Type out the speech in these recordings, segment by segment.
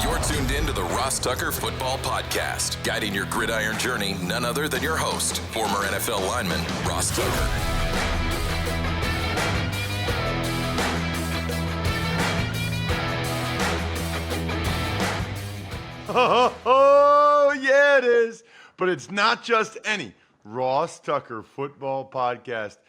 You're tuned in to the Ross Tucker Football Podcast, guiding your gridiron journey, none other than your host, former NFL lineman, Ross Tucker. Oh, yeah, it is. But it's not just any Ross Tucker Football Podcast.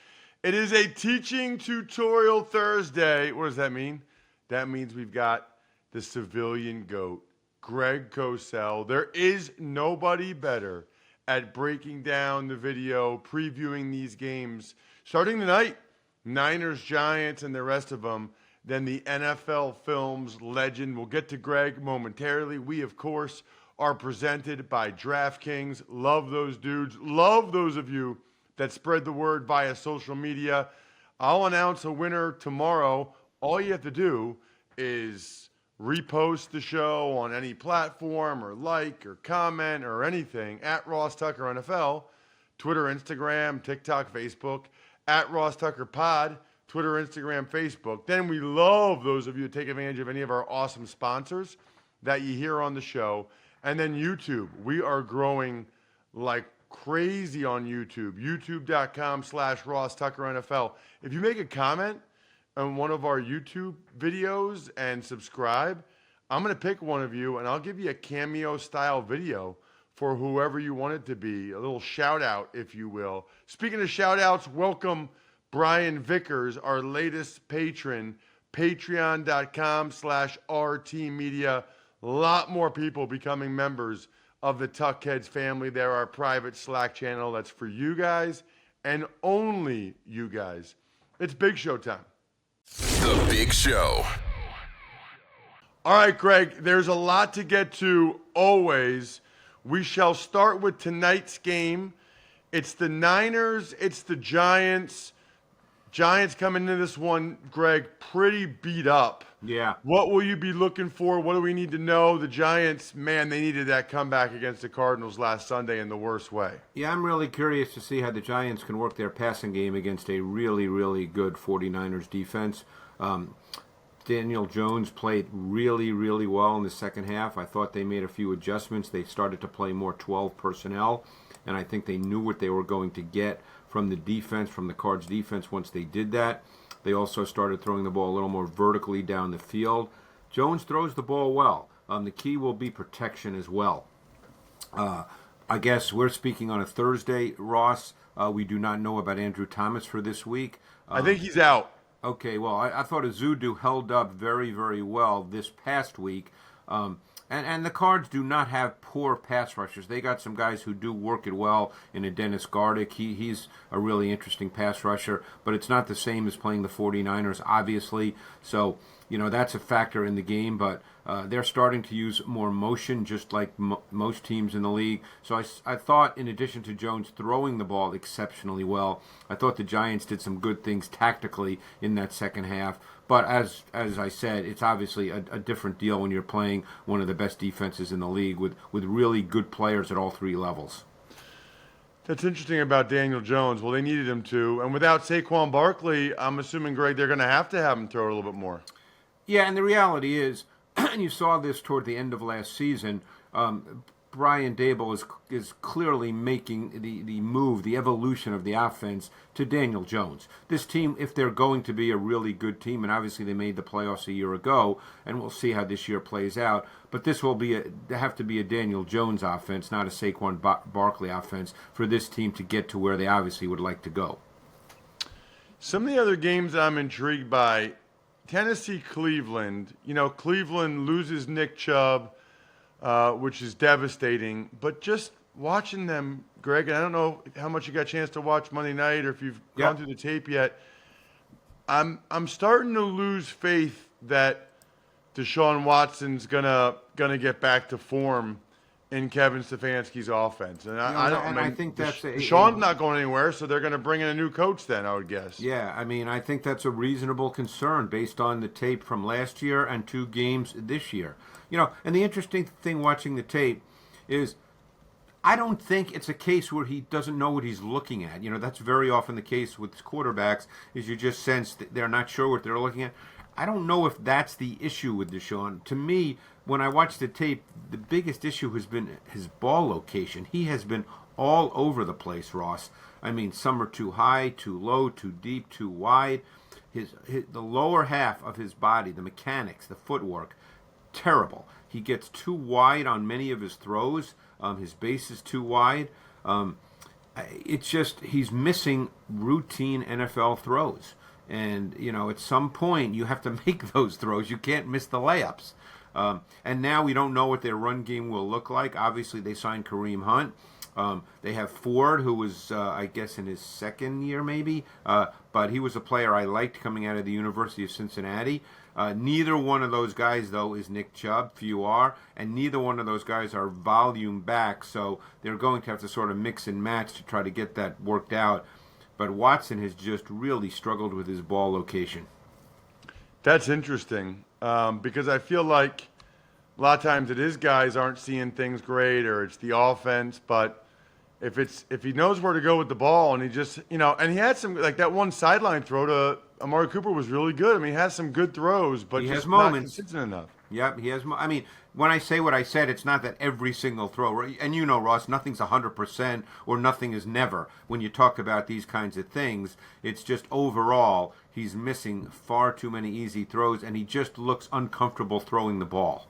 It is a teaching tutorial Thursday. What does that mean? That means we've got the civilian GOAT, Greg Cosell. There is nobody better at breaking down the video, previewing these games, starting tonight, Niners, Giants, and the rest of them, than the NFL Films legend. We'll get to Greg momentarily. We, of course, are presented by DraftKings. Love those dudes. Love those of you that spread the word via social media. I'll announce a winner tomorrow. All you have to do is repost the show on any platform or like or comment or anything at Ross Tucker NFL, Twitter, Instagram, TikTok, Facebook, at Ross Tucker Pod, Twitter, Instagram, Facebook. Then we love those of you who take advantage of any of our awesome sponsors that you hear on the show. And then YouTube. We are growing like crazy on YouTube. YouTube.com/Ross Tucker NFL. If you make a comment on one of our YouTube videos and subscribe, I'm going to pick one of you and I'll give you a cameo style video for whoever you want it to be. A little shout out, if you will. Speaking of shout outs, welcome Brian Vickers, our latest patron, patreon.com/RT Media. A lot more people becoming members of the Tuckheads family. They're our private Slack channel that's for you guys and only you guys. It's Big Show time. The Big Show. All right, Greg, there's a lot to get to always. We shall start with tonight's game. It's the Niners, it's the Giants. Giants coming into this one, Greg, pretty beat up. Yeah. What will you be looking for? What do we need to know? The Giants, man, they needed that comeback against the Cardinals last Sunday in the worst way. Yeah, I'm really curious to see how the Giants can work their passing game against a really, really good 49ers defense. Daniel Jones played really, really well in the second half. I thought they made a few adjustments. They started to play more 12 personnel, and I think they knew what they were going to get from the defense, from the Cards defense once they did that. They also started throwing the ball a little more vertically down the field. Jones throws the ball well. The key will be protection as well. I guess we're speaking on a Thursday, Ross. We do not know about Andrew Thomas for this week. I think he's out. Okay, well, I thought Azudu held up very, very well this past week. And the Cards do not have poor pass rushers. They got some guys who do work it well in a Dennis Gardick. He's a really interesting pass rusher, but it's not the same as playing the 49ers, obviously. So, that's a factor in the game, but they're starting to use more motion, just like most teams in the league. So I thought, in addition to Jones throwing the ball exceptionally well, I thought the Giants did some good things tactically in that second half. But as I said, it's obviously a different deal when you're playing one of the best defenses in the league with really good players at all three levels. That's interesting about Daniel Jones. Well, they needed him to. And without Saquon Barkley, I'm assuming, Greg, they're going to have him throw it a little bit more. Yeah, and the reality is, and you saw this toward the end of last season, Brian Daboll is clearly making the move, the evolution of the offense to Daniel Jones. This team, if they're going to be a really good team, and obviously they made the playoffs a year ago, and we'll see how this year plays out, but this will have to be a Daniel Jones offense, not a Saquon Barkley offense, for this team to get to where they obviously would like to go. Some of the other games I'm intrigued by, Tennessee-Cleveland. Cleveland loses Nick Chubb, which is devastating. But just watching them, Greg, and I don't know how much you got a chance to watch Monday night or if you've gone through the tape yet, I'm starting to lose faith that Deshaun Watson's gonna get back to form in Kevin Stefanski's offense. And I think that's Deshaun's not going anywhere, so they're going to bring in a new coach then, I would guess. Yeah, I think that's a reasonable concern based on the tape from last year and 2 games this year. And the interesting thing watching the tape is I don't think it's a case where he doesn't know what he's looking at. That's very often the case with quarterbacks, is you just sense that they're not sure what they're looking at. I don't know if that's the issue with Deshaun. To me, when I watch the tape, the biggest issue has been his ball location. He has been all over the place, Ross. I mean, some are too high, too low, too deep, too wide. The lower half of his body, the mechanics, the footwork, terrible. He gets too wide on many of his throws. His base is too wide. It's just he's missing routine NFL throws. And, at some point you have to make those throws. You can't miss the layups. And now we don't know what their run game will look like. Obviously, they signed Kareem Hunt. They have Ford, who was, I guess, in his second year maybe. But he was a player I liked coming out of the University of Cincinnati. Neither one of those guys, though, is Nick Chubb. Few are. And neither one of those guys are volume back. So they're going to have to sort of mix and match to try to get that worked out. But Watson has just really struggled with his ball location. That's interesting because I feel like a lot of times it is guys aren't seeing things great or it's the offense. But if he knows where to go with the ball and he just, and he had some, like that one sideline throw to Amari Cooper was really good. I mean, he has some good throws, but he just has moments. Not consistent enough. Yep, he has. I mean, when I say what I said, it's not that every single throw, and Ross, nothing's 100% or nothing is never. When you talk about these kinds of things, it's just overall he's missing far too many easy throws, and he just looks uncomfortable throwing the ball.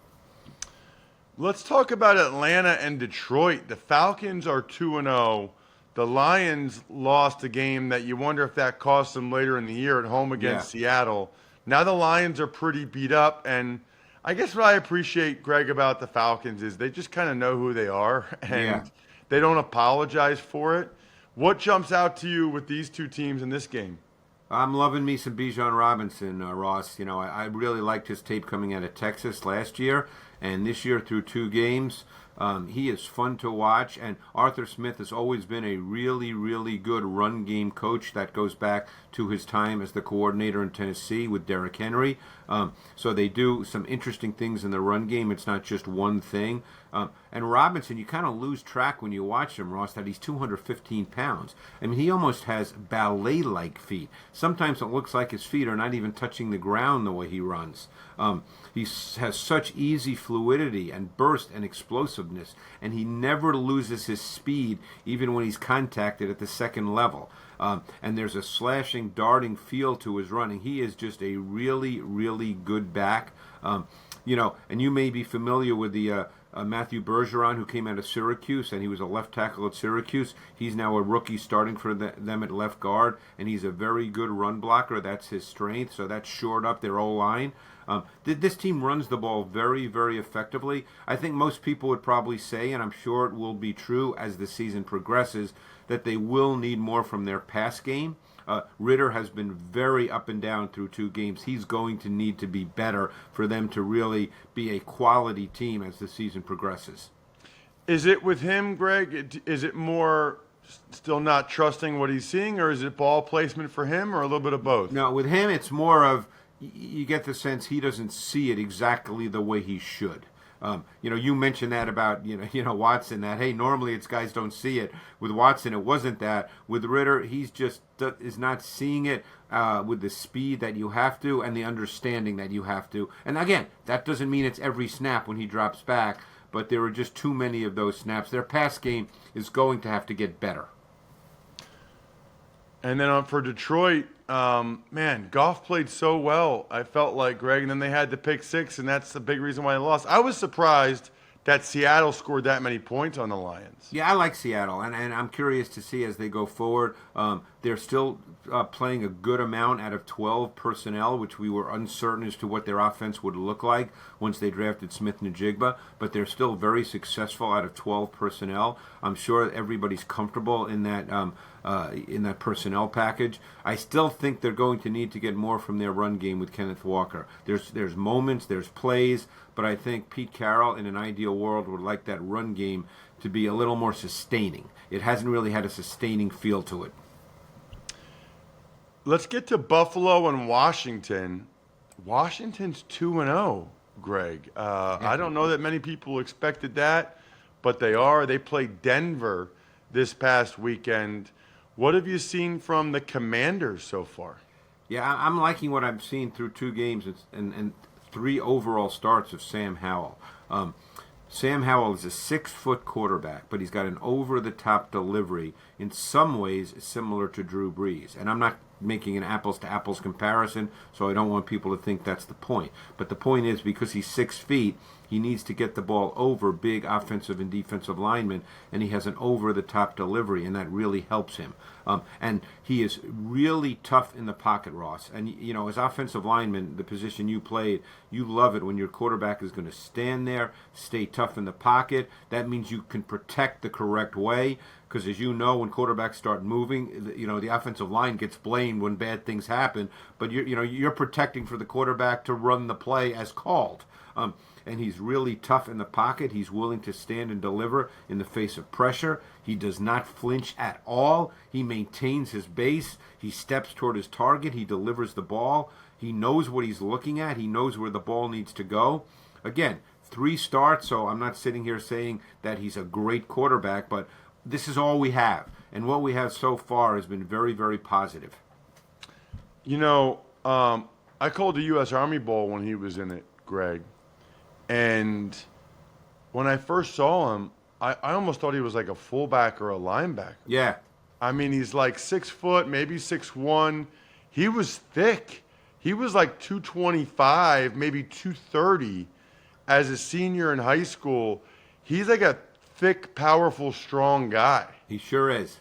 Let's talk about Atlanta and Detroit. The Falcons are 2-0. The Lions lost a game that you wonder if that cost them later in the year at home against Seattle. Now the Lions are pretty beat up, and I guess what I appreciate, Greg, about the Falcons is they just kind of know who they are, and they don't apologize for it. What jumps out to you with these two teams in this game? I'm loving me some Bijan Robinson, Ross. I really liked his tape coming out of Texas last year, and this year through 2 games. He is fun to watch, and Arthur Smith has always been a really, really good run game coach. That goes back to his time as the coordinator in Tennessee with Derrick Henry. So they do some interesting things in the run game. It's not just one thing. And Robinson, you kind of lose track when you watch him, Ross, that he's 215 pounds. I mean, he almost has ballet-like feet. Sometimes it looks like his feet are not even touching the ground the way he runs. He has such easy fluidity and burst and explosiveness, and he never loses his speed even when he's contacted at the second level. And there's a slashing, darting feel to his running. He is just a really, really good back. And you may be familiar with the Matthew Bergeron, who came out of Syracuse, and he was a left tackle at Syracuse. He's now a rookie starting for them at left guard, and he's a very good run blocker. That's his strength, so that's shored up their O-line. This team runs the ball very, very effectively. I think most people would probably say, and I'm sure it will be true as the season progresses, that they will need more from their pass game. Ritter has been very up and down through 2 games. He's going to need to be better for them to really be a quality team as the season progresses. Is it with him, Greg? Is it more still not trusting what he's seeing, or is it ball placement for him, or a little bit of both? No, with him it's more of you get the sense he doesn't see it exactly the way he should. You mentioned that about Watson. That hey, normally it's guys don't see it. With Watson, it wasn't that. With Ritter, he's just is not seeing it with the speed that you have to and the understanding that you have to. And again, that doesn't mean it's every snap when he drops back. But there are just too many of those snaps. Their pass game is going to have to get better. And then for Detroit, Goff played so well. I felt like, Greg, and then they had the pick 6, and that's the big reason why they lost. I was surprised that Seattle scored that many points on the Lions. Yeah, I like Seattle, and I'm curious to see as they go forward. They're still playing a good amount out of 12 personnel, which we were uncertain as to what their offense would look like once they drafted Smith-Njigba, but they're still very successful out of 12 personnel. I'm sure everybody's comfortable in that personnel package. I still think they're going to need to get more from their run game with Kenneth Walker. There's moments, there's plays, but I think Pete Carroll, in an ideal world, would like that run game to be a little more sustaining. It hasn't really had a sustaining feel to it. Let's get to Buffalo and Washington. Washington's 2-0, Greg. I don't know that many people expected that, but they are. They played Denver this past weekend. What have you seen from the Commanders so far? Yeah, I'm liking what I'm seeing through 2 games and 3 overall starts of Sam Howell. Sam Howell is a 6-foot quarterback, but he's got an over-the-top delivery in some ways similar to Drew Brees. And I'm not making an apples-to-apples comparison, so I don't want people to think that's the point. But the point is, because he's 6 feet, he needs to get the ball over big offensive and defensive linemen, and he has an over-the-top delivery, and that really helps him. And he is really tough in the pocket, Ross. And, as offensive lineman, the position you played, you love it when your quarterback is going to stand there, stay tough in the pocket. That means you can protect the correct way. Because as you know, when quarterbacks start moving, the offensive line gets blamed when bad things happen. But you're protecting for the quarterback to run the play as called. And he's really tough in the pocket. He's willing to stand and deliver in the face of pressure. He does not flinch at all. He maintains his base. He steps toward his target. He delivers the ball. He knows what he's looking at. He knows where the ball needs to go. Again, 3 starts, so I'm not sitting here saying that he's a great quarterback, but this is all we have. And what we have so far has been very, very positive. I called the U.S. Army Bowl when he was in it, Greg. And when I first saw him, I almost thought he was like a fullback or a linebacker. Yeah. I mean, he's like 6 foot, maybe 6'1". He was thick. He was like 225, maybe 230 as a senior in high school. He's like a thick, powerful, strong guy. He sure is.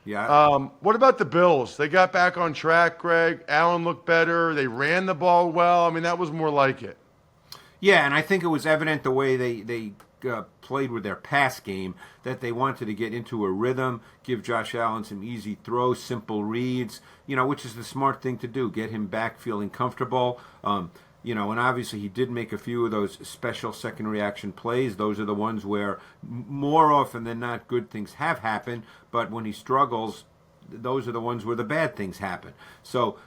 Yeah. What about the Bills? They got back on track, Greg. Allen looked better. They ran the ball well. I mean, that was more like it. Yeah, and I think it was evident the way they played with their pass game that they wanted to get into a rhythm, give Josh Allen some easy throws, simple reads, which is the smart thing to do, get him back feeling comfortable. And obviously he did make a few of those special second reaction plays. Those are the ones where more often than not good things have happened, but when he struggles, those are the ones where the bad things happen. So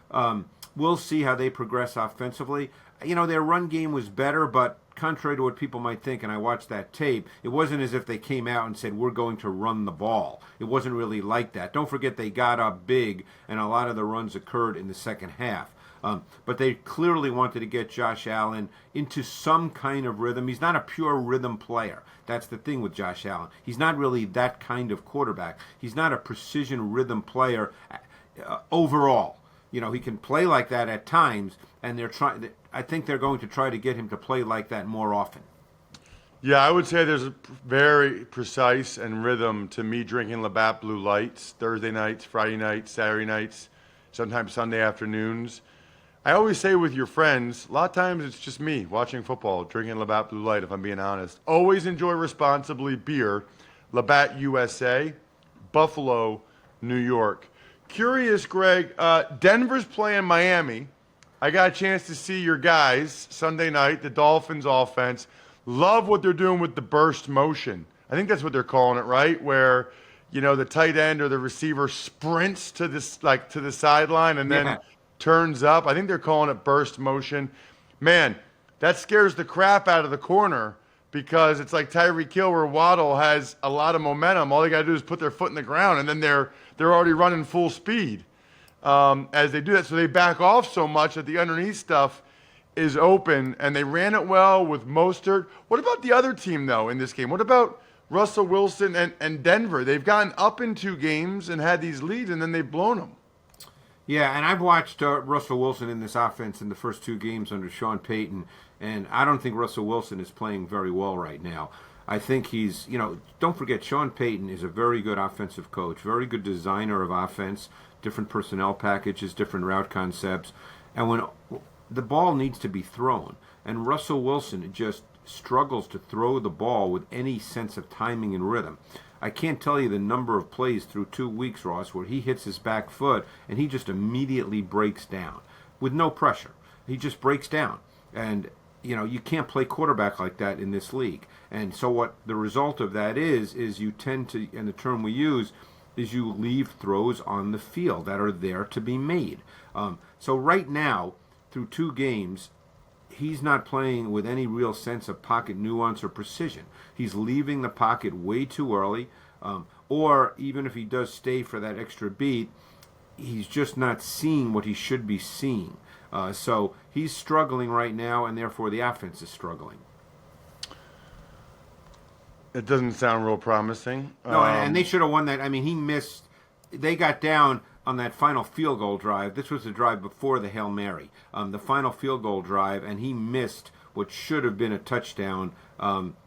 we'll see how they progress offensively. Their run game was better, but contrary to what people might think, and I watched that tape, it wasn't as if they came out and said, we're going to run the ball. It wasn't really like that. Don't forget they got up big, and a lot of the runs occurred in the second half. But they clearly wanted to get Josh Allen into some kind of rhythm. He's not a pure rhythm player. That's the thing with Josh Allen. He's not really that kind of quarterback. He's not a precision rhythm player overall. He can play like that at times, and I think they're going to try to get him to play like that more often. Yeah, I would say there's a very precise and rhythm to me drinking Labatt Blue Lights Thursday nights, Friday nights, Saturday nights, sometimes Sunday afternoons. I always say with your friends, a lot of times it's just me watching football, drinking Labatt Blue Light, if I'm being honest. Always enjoy responsibly beer. Labatt USA, Buffalo, New York. Curious, Greg, Denver's playing Miami. I got a chance to see your guys Sunday night, the Dolphins offense. Love what they're doing with the burst motion. I think that's what they're calling it, right? Where, the tight end or the receiver sprints to the sideline and then turns up. I think they're calling it burst motion. Man, that scares the crap out of the corner because it's like Tyreek Hill where Waddle has a lot of momentum. All they got to do is put their foot in the ground, and then they're already running full speed as they do that. So they back off so much that the underneath stuff is open, and they ran it well with Mostert. What about the other team, though, in this game? What about Russell Wilson and Denver? They've gotten up in 2 games and had these leads, and then they've blown them. Yeah, and I've watched Russell Wilson in this offense in the first 2 games under Sean Payton, and I don't think Russell Wilson is playing very well right now. I think he's, don't forget, Sean Payton is a very good offensive coach, very good designer of offense, different personnel packages, different route concepts, and when the ball needs to be thrown, and Russell Wilson just struggles to throw the ball with any sense of timing and rhythm. I can't tell you the number of plays through 2 weeks, Ross, where he hits his back foot and he just immediately breaks down with no pressure. He just breaks down. And, you can't play quarterback like that in this league. And so what the result of that is you tend to, and the term we use, is you leave throws on the field that are there to be made. So right now, through 2 games, he's not playing with any real sense of pocket nuance or precision. He's leaving the pocket way too early, or even if he does stay for that extra beat, he's just not seeing what he should be seeing. So he's struggling right now, and therefore the offense is struggling. It doesn't sound real promising. No, and they should have won that. I mean, he missed. They got down on that final field goal drive. This was the drive before the Hail Mary. The final field goal drive, and he missed what should have been a touchdown.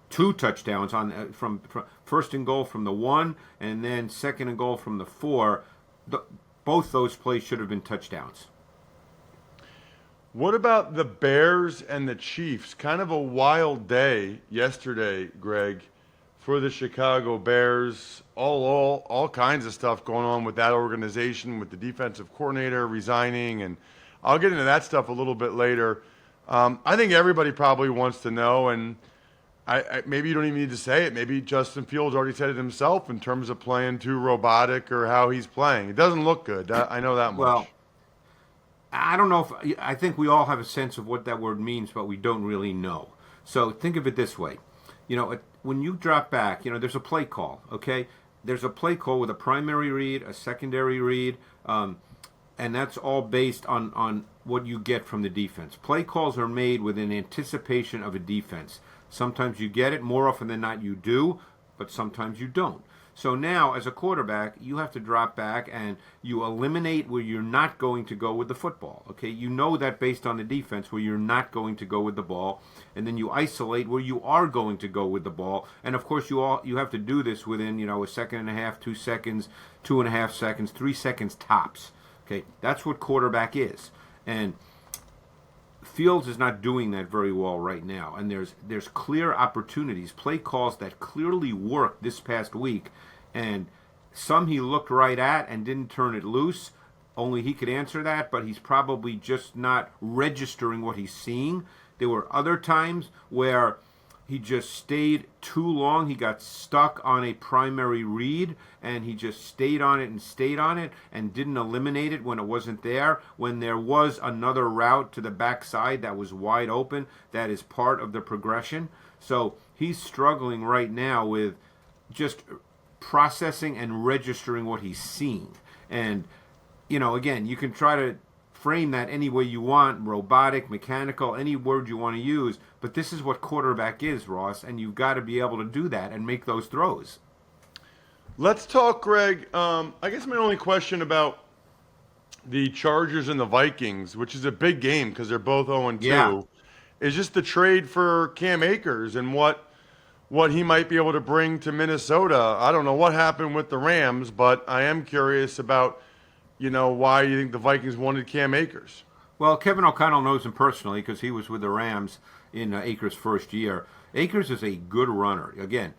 2 touchdowns on from first and goal from the 1, and then second and goal from the 4. Both those plays should have been touchdowns. What about the Bears and the Chiefs? Kind of a wild day yesterday, Greg, for the Chicago Bears. All kinds of stuff going on with that organization, with the defensive coordinator resigning, and I'll get into that stuff a little bit later. I think everybody probably wants to know, and I maybe you don't even need to say it. Maybe Justin Fields already said it himself in terms of playing too robotic or how he's playing. It doesn't look good. I know that much. Well, I don't know if I think we all have a sense of what that word means, but we don't really know. So think of it this way. When you drop back, there's a play call, okay? There's a play call with a primary read, a secondary read, and that's all based on what you get from the defense. Play calls are made with an anticipation of a defense. Sometimes you get it, more often than not you do, but sometimes you don't. So now, as a quarterback, you have to drop back and you eliminate where you're not going to go with the football. Okay, you know that based on the defense where you're not going to go with the ball, and then you isolate where you are going to go with the ball. And of course, you have to do this within a second and a half, 2 seconds, 2.5 seconds, 3 seconds tops. Okay, that's what quarterback is, and Fields is not doing that very well right now, and there's clear opportunities, play calls that clearly worked this past week, and some he looked right at and didn't turn it loose. Only he could answer that, but he's probably just not registering what he's seeing. There were other times where he just stayed too long. He got stuck on a primary read, and he just stayed on it and didn't eliminate it when it wasn't there. When there was another route to the backside that was wide open, that is part of the progression. So he's struggling right now with just processing and registering what he's seeing. And, again, you can try to frame that any way you want, robotic, mechanical, any word you want to use, but this is what quarterback is, Ross, and you've got to be able to do that and make those throws. Let's talk, Greg. I guess my only question about the Chargers and the Vikings, which is a big game because they're both 0-2, is just the trade for Cam Akers and what he might be able to bring to Minnesota. I don't know what happened with the Rams, but I am curious about why you think the Vikings wanted Cam Akers. Well, Kevin O'Connell knows him personally because he was with the Rams in Akers' first year. Akers is a good runner. Again,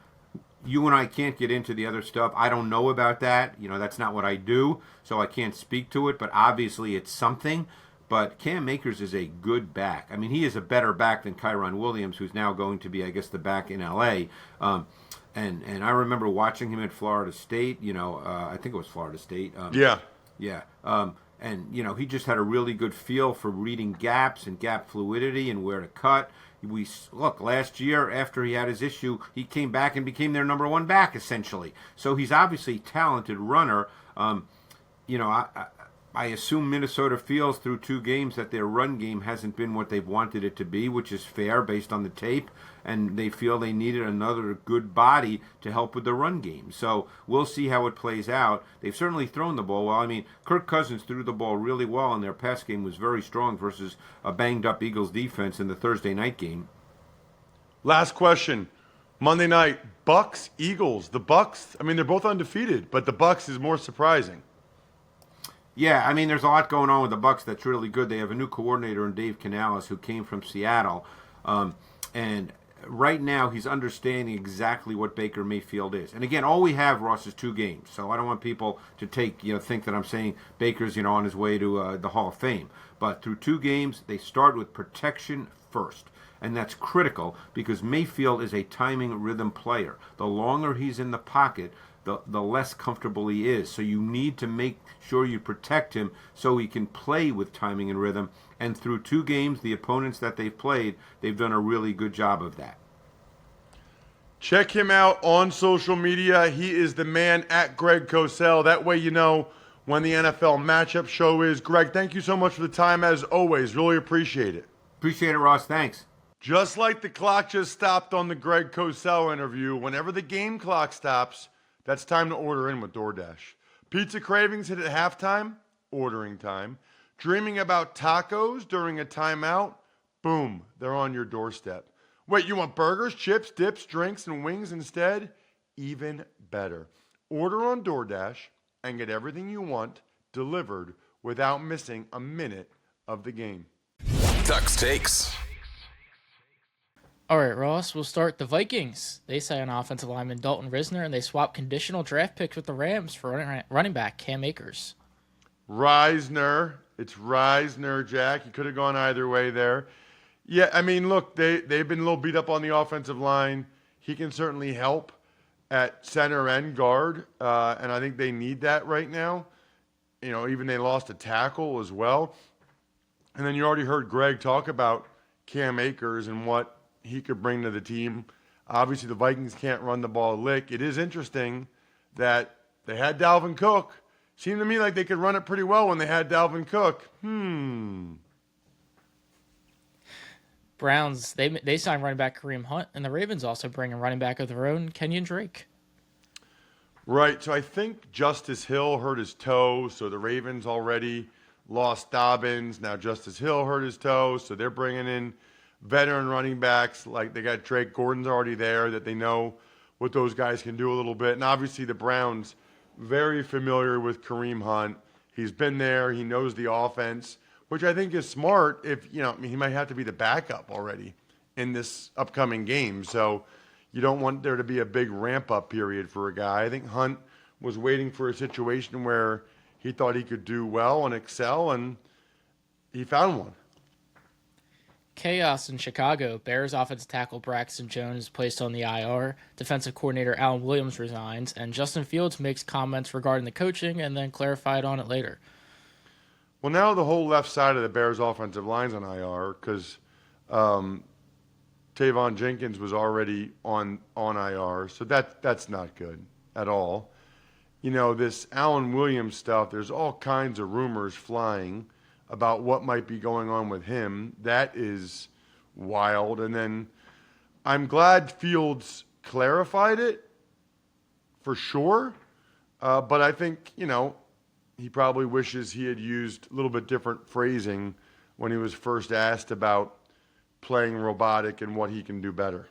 you and I can't get into the other stuff. I don't know about that. That's not what I do, so I can't speak to it, but obviously it's something. But Cam Akers is a good back. I mean, he is a better back than Kyron Williams, who's now going to be, I guess, the back in L.A., and I remember watching him at Florida State. I think it was Florida State. Yeah. And he just had a really good feel for reading gaps and gap fluidity and where to cut. Last year after he had his issue, he came back and became their number 1 back, essentially. So he's obviously a talented runner. I assume Minnesota feels through 2 games that their run game hasn't been what they've wanted it to be, which is fair based on the tape, and they feel they needed another good body to help with the run game. So we'll see how it plays out. They've certainly thrown the ball well. I mean, Kirk Cousins threw the ball really well, and their pass game was very strong versus a banged-up Eagles defense in the Thursday night game. Last question. Monday night, Bucs, Eagles. The Bucs, they're both undefeated, but the Bucs is more surprising. Yeah, there's a lot going on with the Bucs that's really good. They have a new coordinator in Dave Canales who came from Seattle, and right now he's understanding exactly what Baker Mayfield is. And again, all we have, Ross, is 2 games. So I don't want people to think that I'm saying Baker's on his way to the Hall of Fame. But through 2 games, they start with protection first. And that's critical because Mayfield is a timing rhythm player. The longer he's in the pocket, the less comfortable he is. So you need to make sure you protect him so he can play with timing and rhythm. And through 2 games, the opponents that they've played, they've done a really good job of that. Check him out on social media. He is the man at Greg Cosell. That way you know when the NFL matchup show is. Greg, thank you so much for the time as always. Really appreciate it. Appreciate it, Ross. Thanks. Just like the clock just stopped on the Greg Cosell interview, whenever the game clock stops, that's time to order in with DoorDash. Pizza cravings hit at halftime, ordering time. Dreaming about tacos during a timeout, boom, they're on your doorstep. Wait, you want burgers, chips, dips, drinks, and wings instead? Even better. Order on DoorDash and get everything you want delivered without missing a minute of the game. Tuck's Takes. All right, Ross, we'll start the Vikings. They sign offensive lineman Dalton Risner, and they swap conditional draft picks with the Rams for running back Cam Akers. Reisner. It's Reisner, Jack. You could have gone either way there. Yeah, I mean, look, they've been a little beat up on the offensive line. He can certainly help at center and guard, and I think they need that right now. You know, even they lost a tackle as well. And then you already heard Greg talk about Cam Akers and what he could bring to the team. Obviously, the Vikings can't run the ball a lick. It is interesting that they had Dalvin Cook. Seemed to me like they could run it pretty well when they had Dalvin Cook. Browns, they signed running back Kareem Hunt, and the Ravens also bring a running back of their own, Kenyon Drake. Right, so I think Justice Hill hurt his toe, so the Ravens already lost Dobbins. Now Justice Hill hurt his toe, so they're bringing in veteran running backs. Like they got Drake Gordon's already there, that they know what those guys can do a little bit. And obviously the Browns, very familiar with Kareem Hunt. He's been there. He knows the offense, which I think is smart if, you know, I mean, he might have to be the backup already in this upcoming game. So you don't want there to be a big ramp-up period for a guy. I think Hunt was waiting for a situation where he thought he could do well and excel, and he found one. Chaos in Chicago. Bears offensive tackle Braxton Jones is placed on the IR. Defensive coordinator Alan Williams resigns, and Justin Fields makes comments regarding the coaching and then clarified on it later. Well, now the whole left side of the Bears offensive line's on IR because Tavon Jenkins was already on IR, so that's not good at all. You know, this Alan Williams stuff, there's all kinds of rumors flying about what might be going on with him. That is wild. And then I'm glad Fields clarified it for sure. But I think, you know, he probably wishes he had used a little bit different phrasing when he was first asked about playing robotic and what he can do better.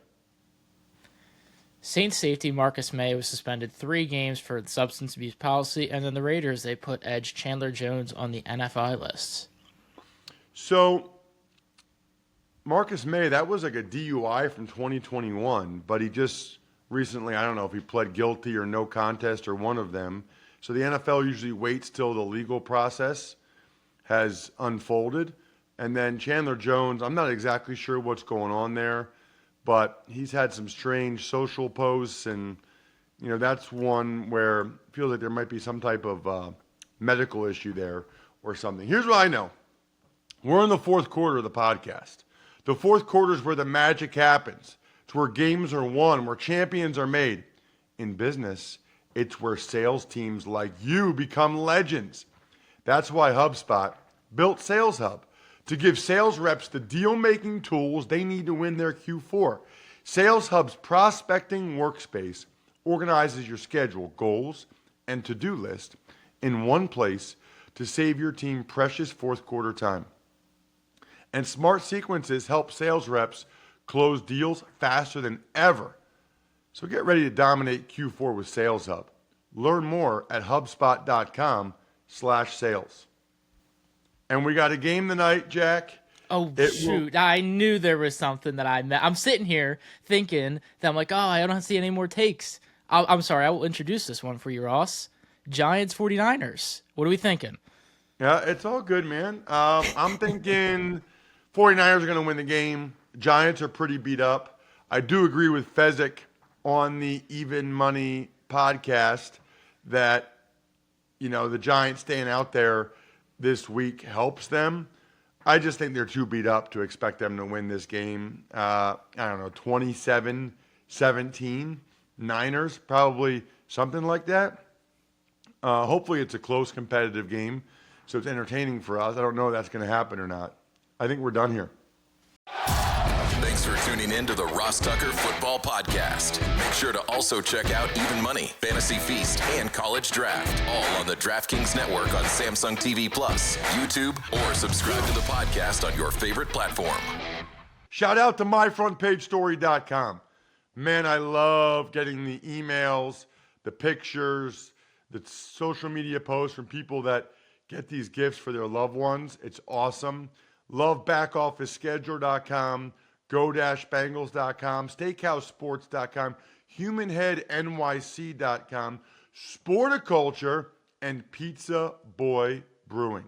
Saints safety Marcus May was suspended 3 games for the substance abuse policy, and then the Raiders, they put edge Chandler Jones on the NFI list. So, Marcus May, that was like a DUI from 2021, but he just recently, I don't know if he pled guilty or no contest or one of them. So the NFL usually waits till the legal process has unfolded. And then Chandler Jones, I'm not exactly sure what's going on there, but he's had some strange social posts, and, you know, that's one where it feels like there might be some type of medical issue there or something. Here's what I know. We're in the fourth quarter of the podcast. The fourth quarter is where the magic happens. It's where games are won, where champions are made. In business, it's where sales teams like you become legends. That's why HubSpot built Sales Hub, to give sales reps the deal-making tools they need to win their Q4. Sales Hub's prospecting workspace organizes your schedule, goals, and to-do list in one place to save your team precious fourth quarter time. And smart sequences help sales reps close deals faster than ever. So get ready to dominate Q4 with Sales Hub. Learn more at HubSpot.com/sales. And we got a game tonight, Jack. Oh, shoot. I knew there was something that I met. I'm sitting here thinking that I'm like, oh, I don't see any more takes. I'm sorry. I will introduce this one for you, Ross. Giants 49ers. What are we thinking? Yeah, it's all good, man. I'm thinking 49ers are going to win the game. Giants are pretty beat up. I do agree with Fezzik on the Even Money podcast that, you know, the Giants staying out there this week helps them. I just think they're too beat up to expect them to win this game. I don't know, 27-17, Niners, probably something like that. Hopefully it's a close competitive game, so it's entertaining for us. I don't know if that's going to happen or not. I think we're done here. Thanks for tuning in to the Ross Tucker Football Podcast. Make sure to also check out Even Money, Fantasy Feast, and College Draft, all on the DraftKings Network on Samsung TV Plus, YouTube, or subscribe to the podcast on your favorite platform. Shout out to myfrontpagestory.com. Man, I love getting the emails, the pictures, the social media posts from people that get these gifts for their loved ones. It's awesome. Love backofficescheduler.com, go-bangles.com, steakhousesports.com, humanheadnyc.com, Sporticulture, and Pizza Boy Brewing.